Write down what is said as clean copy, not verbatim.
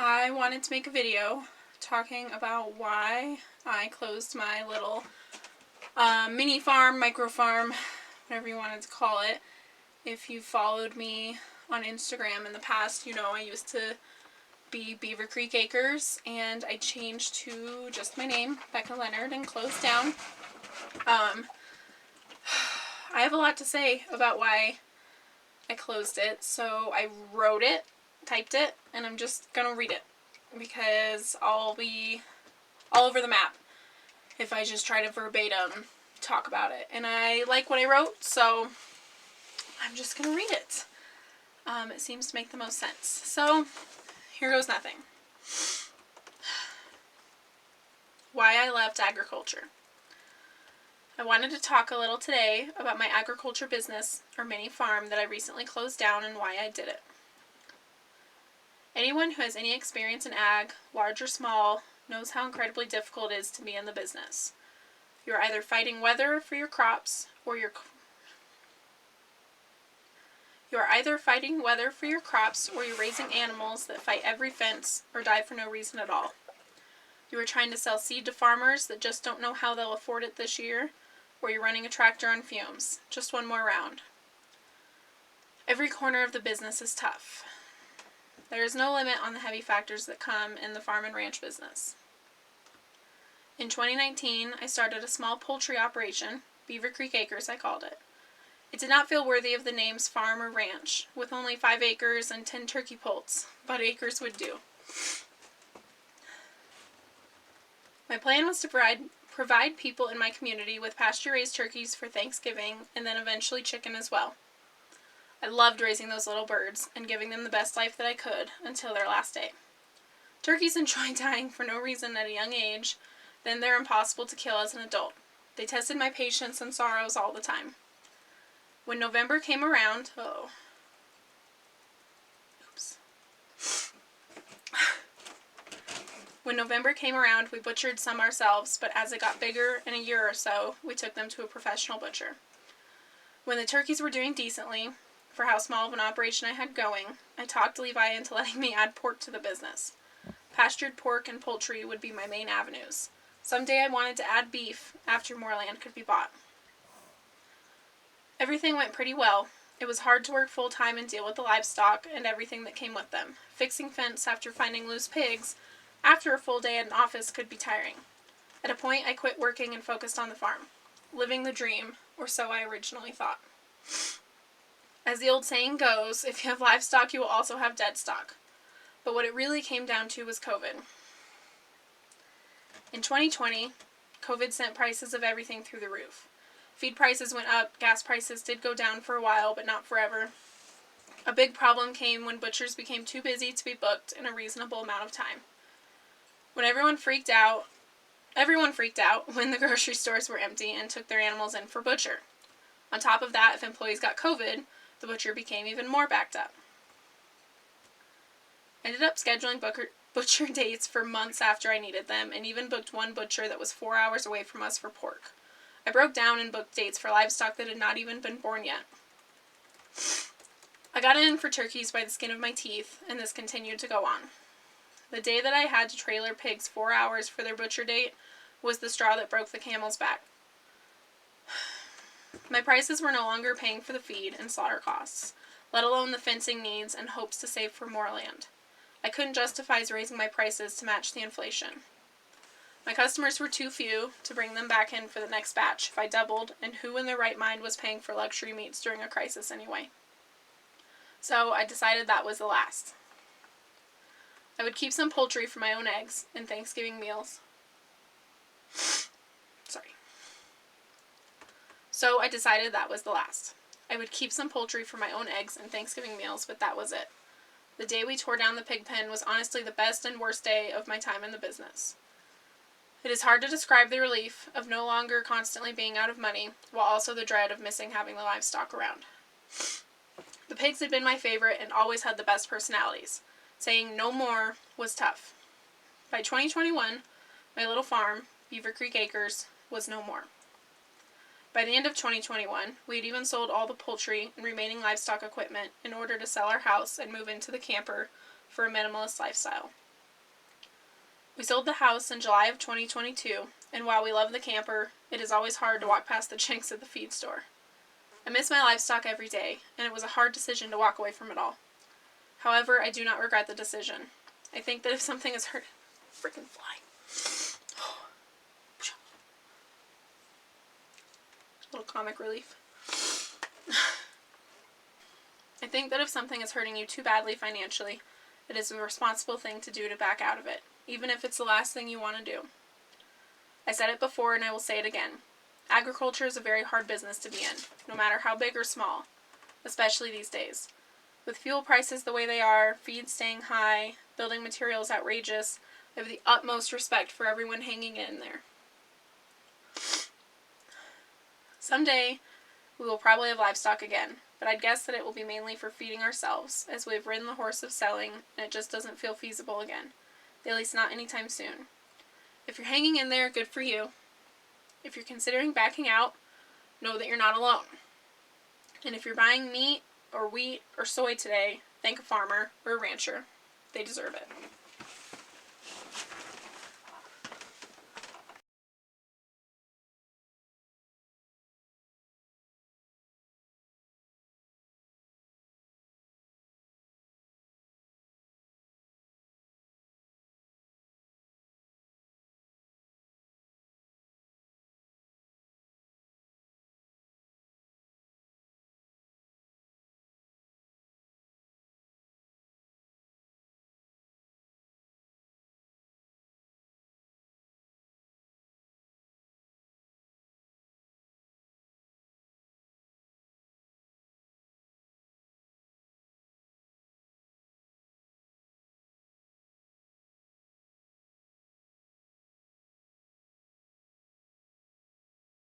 I wanted to make a video talking about why I closed my little mini farm, micro farm, whatever you wanted to call it. If you followed me on Instagram in the past, you know I used to be Beaver Creek Acres, and I changed to just my name, Becca Leonard, and closed down. I have a lot to say about why I closed it, so I wrote it, typed it, and I'm just gonna read it because I'll be all over the map if I just try to verbatim talk about it. And I like what I wrote, so I'm just gonna read it. It seems to make the most sense. So here goes nothing. Why I left agriculture. I wanted to talk a little today about my agriculture business or mini farm that I recently closed down and why I did it. Anyone who has any experience in ag, large or small, knows how incredibly difficult it is to be in the business. You're either fighting weather for your crops or you're raising animals that fight every fence or die for no reason at all. You are trying to sell seed to farmers that just don't know how they'll afford it this year, or you're running a tractor on fumes. Just one more round. Every corner of the business is tough. There is no limit on the heavy factors that come in the farm and ranch business. In 2019, I started a small poultry operation, Beaver Creek Acres I called it. It did not feel worthy of the names farm or ranch, with only 5 acres and 10 turkey poults, but acres would do. My plan was to provide people in my community with pasture-raised turkeys for Thanksgiving and then eventually chicken as well. I loved raising those little birds and giving them the best life that I could until their last day. Turkeys enjoy dying for no reason at a young age, then they're impossible to kill as an adult. They tested my patience and sorrows all the time. When November came around, we butchered some ourselves, but as it got bigger, in a year or so, we took them to a professional butcher. When the turkeys were doing decently, for how small of an operation I had going, I talked Levi into letting me add pork to the business. Pastured pork and poultry would be my main avenues. Someday I wanted to add beef after more land could be bought. Everything went pretty well. It was hard to work full-time and deal with the livestock and everything that came with them. Fixing fence after finding loose pigs after a full day at an office could be tiring. At a point, I quit working and focused on the farm. Living the dream, or so I originally thought. As the old saying goes, if you have livestock, you will also have dead stock. But what it really came down to was COVID. In 2020, COVID sent prices of everything through the roof. Feed prices went up, gas prices did go down for a while, but not forever. A big problem came when butchers became too busy to be booked in a reasonable amount of time. When everyone freaked out when the grocery stores were empty and took their animals in for butcher. On top of that, if employees got COVID, the butcher became even more backed up. I ended up scheduling butcher dates for months after I needed them, and even booked one butcher that was 4 hours away from us for pork. I broke down and booked dates for livestock that had not even been born yet. I got in for turkeys by the skin of my teeth, and this continued to go on. The day that I had to trailer pigs 4 hours for their butcher date was the straw that broke the camel's back. My prices were no longer paying for the feed and slaughter costs, let alone the fencing needs and hopes to save for more land. I couldn't justify raising my prices to match the inflation. My customers were too few to bring them back in for the next batch if I doubled, and who in their right mind was paying for luxury meats during a crisis anyway? So I decided that was the last. I would keep some poultry for my own eggs and Thanksgiving meals. So I decided that was the last. I would keep some poultry for my own eggs and Thanksgiving meals, but that was it. The day we tore down the pig pen was honestly the best and worst day of my time in the business. It is hard to describe the relief of no longer constantly being out of money, while also the dread of missing having the livestock around. The pigs had been my favorite and always had the best personalities. Saying no more was tough. By 2021, my little farm, Beaver Creek Acres, was no more. By the end of 2021, we had even sold all the poultry and remaining livestock equipment in order to sell our house and move into the camper for a minimalist lifestyle. We sold the house in July of 2022, and while we love the camper, it is always hard to walk past the chinks at the feed store. I miss my livestock every day, and it was a hard decision to walk away from it all. However, I do not regret the decision. I think that if something is hurt... Freaking fly. Little comic relief. I think that if something is hurting you too badly financially, it is a responsible thing to do to back out of it, even if it's the last thing you want to do. I said it before and I will say it again. Agriculture is a very hard business to be in, no matter how big or small, especially these days. With fuel prices the way they are, feed staying high, building materials outrageous, I have the utmost respect for everyone hanging in there. Someday, we will probably have livestock again, but I'd guess that it will be mainly for feeding ourselves, as we have ridden the horse of selling, and it just doesn't feel feasible again. At least not anytime soon. If you're hanging in there, good for you. If you're considering backing out, know that you're not alone. And if you're buying meat or wheat or soy today, thank a farmer or a rancher. They deserve it.